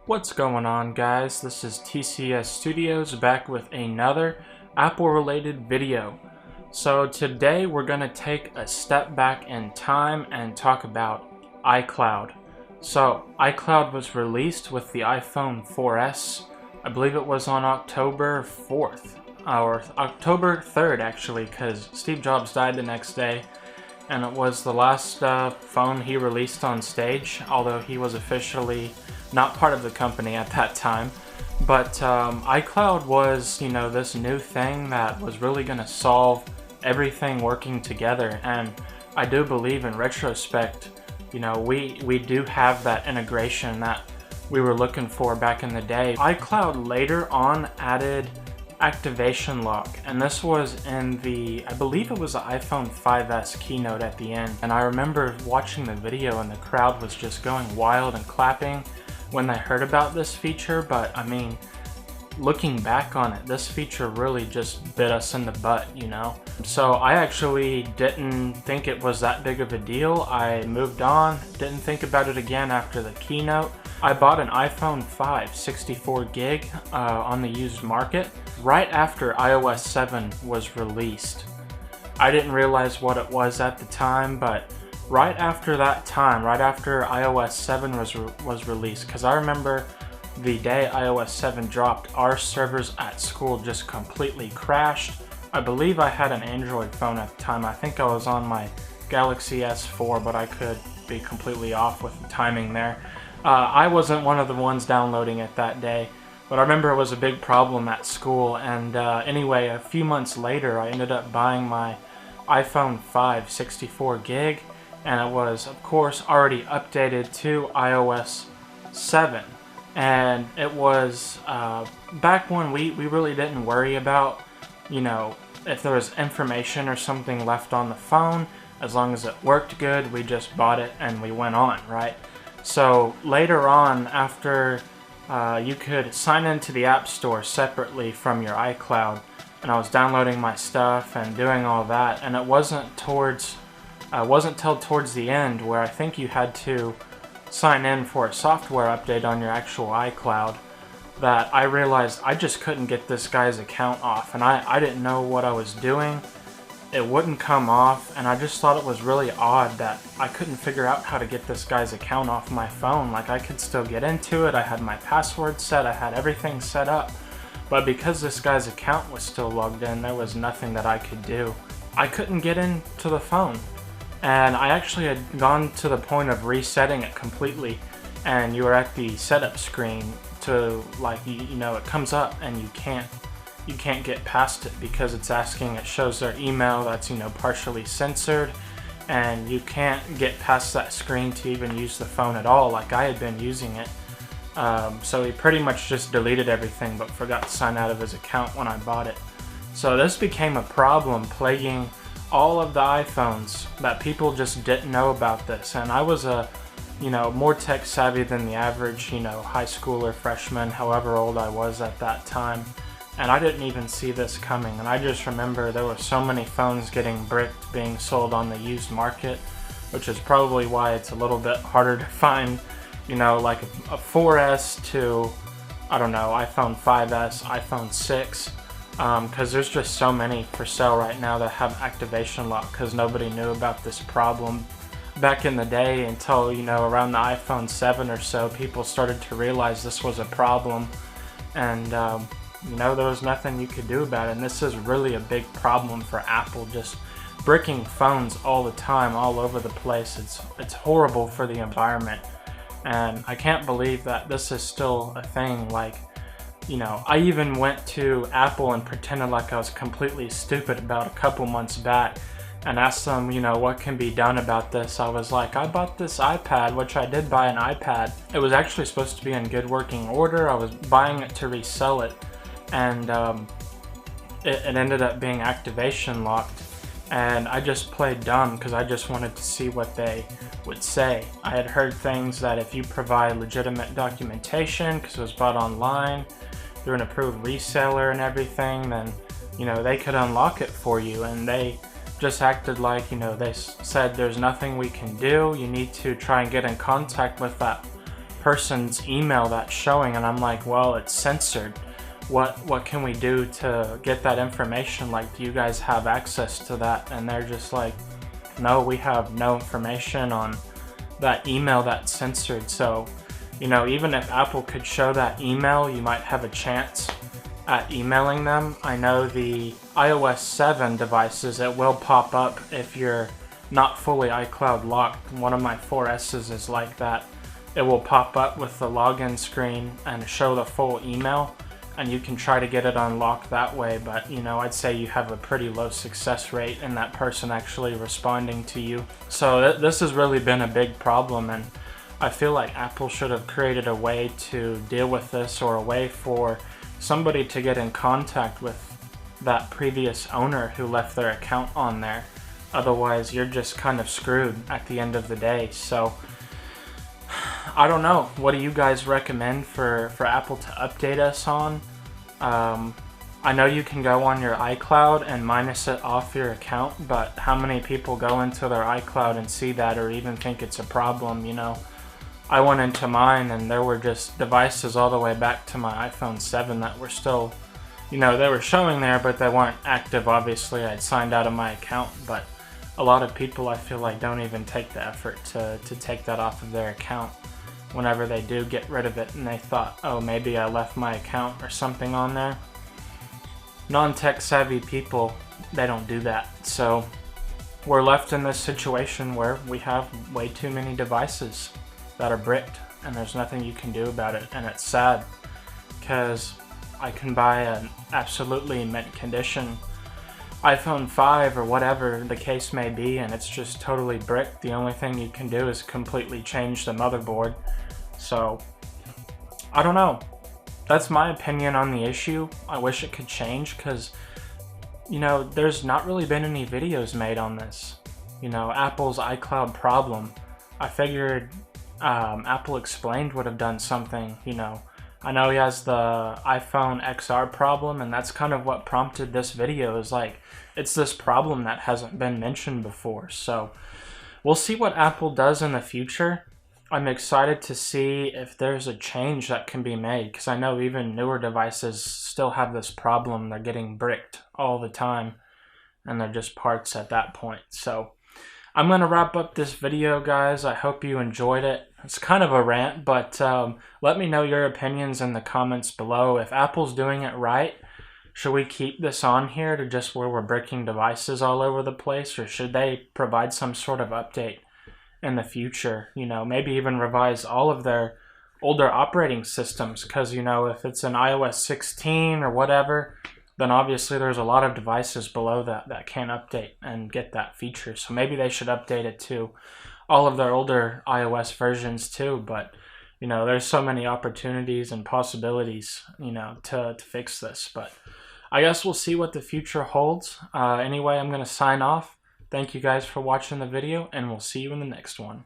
What's going on, guys? This is TCS Studios back with another Apple related video. So today we're going to take a step back in time and talk about iCloud. So iCloud was released with the iPhone 4S. I believe it was on October 4th or October 3rd actually, because Steve Jobs died the next day. And it was the last phone he released on stage, although he was officially not part of the company at that time. But iCloud was, this new thing that was really going to solve everything working together. And I do believe in retrospect, we do have that integration that we were looking for back in the day. iCloud later on added activation lock, and this was in I believe it was the iPhone 5S keynote at the end. And I remember watching the video and the crowd was just going wild and clapping when they heard about this feature. But I mean, looking back on it, this feature really just bit us in the butt, So I actually didn't think it was that big of a deal. I moved on, didn't think about it again after the keynote. I bought an iPhone 5 64 gig on the used market right after iOS 7 was released. I didn't realize what it was at the time, but right after that time, right after iOS 7 was released, because I remember the day iOS 7 dropped, our servers at school just completely crashed. I believe I had an Android phone at the time. I think I was on my Galaxy S4, but I could be completely off with the timing there. I wasn't one of the ones downloading it that day, but I remember it was a big problem at school. And anyway, a few months later, I ended up buying my iPhone 5 64 gig, and it was, of course, already updated to iOS 7. And it was back when we really didn't worry about, if there was information or something left on the phone. As long as it worked good, we just bought it and we went on, right? So later on, after you could sign into the App Store separately from your iCloud, and I was downloading my stuff and doing all that, and it wasn't till towards the end where I think you had to sign in for a software update on your actual iCloud that I realized I just couldn't get this guy's account off, and I didn't know what I was doing. It wouldn't come off, and I just thought it was really odd that I couldn't figure out how to get this guy's account off my phone. Like, I could still get into it, I had my password set, I had everything set up, but because this guy's account was still logged in, there was nothing that I could do. I couldn't get into the phone, and I actually had gone to the point of resetting it completely, and you were at the setup screen to, like, it comes up and you can't get past it because it's asking, it shows their email that's, partially censored, and you can't get past that screen to even use the phone at all like I had been using it. So he pretty much just deleted everything but forgot to sign out of his account when I bought it. So this became a problem plaguing all of the iPhones, that people just didn't know about this. And I was more tech savvy than the average, high schooler, freshman, however old I was at that time. And I didn't even see this coming. And I just remember there were so many phones getting bricked being sold on the used market, which is probably why it's a little bit harder to find, like a 4S to, I don't know, iPhone 5S, iPhone 6. Because there's just so many for sale right now that have activation lock, because nobody knew about this problem back in the day until, around the iPhone 7 or so, people started to realize this was a problem. And, there was nothing you could do about it. And this is really a big problem for Apple, just bricking phones all the time, all over the place. It's horrible for the environment. And I can't believe that this is still a thing. Like, I even went to Apple and pretended like I was completely stupid about a couple months back and asked them, what can be done about this. I was like, I bought this iPad, which I did buy an iPad. It was actually supposed to be in good working order. I was buying it to resell it, and it ended up being activation locked. And I just played dumb because I just wanted to see what they would say. I had heard things that if you provide legitimate documentation, because it was bought online, through an approved reseller and everything, then they could unlock it for you. And they just acted like, they said there's nothing we can do, you need to try and get in contact with that person's email that's showing, and I'm like, well, it's censored. What can we do to get that information? Like, do you guys have access to that? And they're just like, no, we have no information on that email that's censored. So, you know, even if Apple could show that email, you might have a chance at emailing them. I know the iOS 7 devices, it will pop up if you're not fully iCloud locked. One of my 4S's is like that. It will pop up with the login screen and show the full email, and you can try to get it unlocked that way, but you know, I'd say you have a pretty low success rate in that person actually responding to you. So this has really been a big problem, and I feel like Apple should have created a way to deal with this, or a way for somebody to get in contact with that previous owner who left their account on there. Otherwise, you're just kind of screwed at the end of the day. So I don't know. What do you guys recommend for Apple to update us on? I know you can go on your iCloud and minus it off your account, but how many people go into their iCloud and see that, or even think it's a problem? You know, I went into mine and there were just devices all the way back to my iPhone 7 that were still, you know, they were showing there, but they weren't active. Obviously, I'd signed out of my account, but a lot of people, I feel like, don't even take the effort to take that off of their account whenever they do get rid of it, and they thought, oh, maybe I left my account or something on there. Non-tech savvy people, they don't do that. So we're left in this situation where we have way too many devices that are bricked, and there's nothing you can do about it. And it's sad, because I can buy an absolutely mint condition iPhone 5 or whatever the case may be, and it's just totally bricked. The only thing you can do is completely change the motherboard. So I don't know. That's my opinion on the issue. I wish it could change, because, you know, there's not really been any videos made on this. You know, Apple's iCloud problem. I figured Apple Explained would have done something, you know. I know he has the iPhone XR problem, and that's kind of what prompted this video. Is like, it's this problem that hasn't been mentioned before. So we'll see what Apple does in the future. I'm excited to see if there's a change that can be made, because I know even newer devices still have this problem. They're getting bricked all the time, and they're just parts at that point. So I'm going to wrap up this video, guys. I hope you enjoyed it. It's kind of a rant, but let me know your opinions in the comments below. If Apple's doing it right, should we keep this on here to just where we're bricking devices all over the place, or should they provide some sort of update in the future? You know, maybe even revise all of their older operating systems, because, you know, if it's an iOS 16 or whatever, then obviously there's a lot of devices below that can't update and get that feature. So maybe they should update it to all of their older iOS versions too. But, you know, there's so many opportunities and possibilities, you know, to fix this. But I guess we'll see what the future holds. Anyway, I'm going to sign off. Thank you guys for watching the video, and we'll see you in the next one.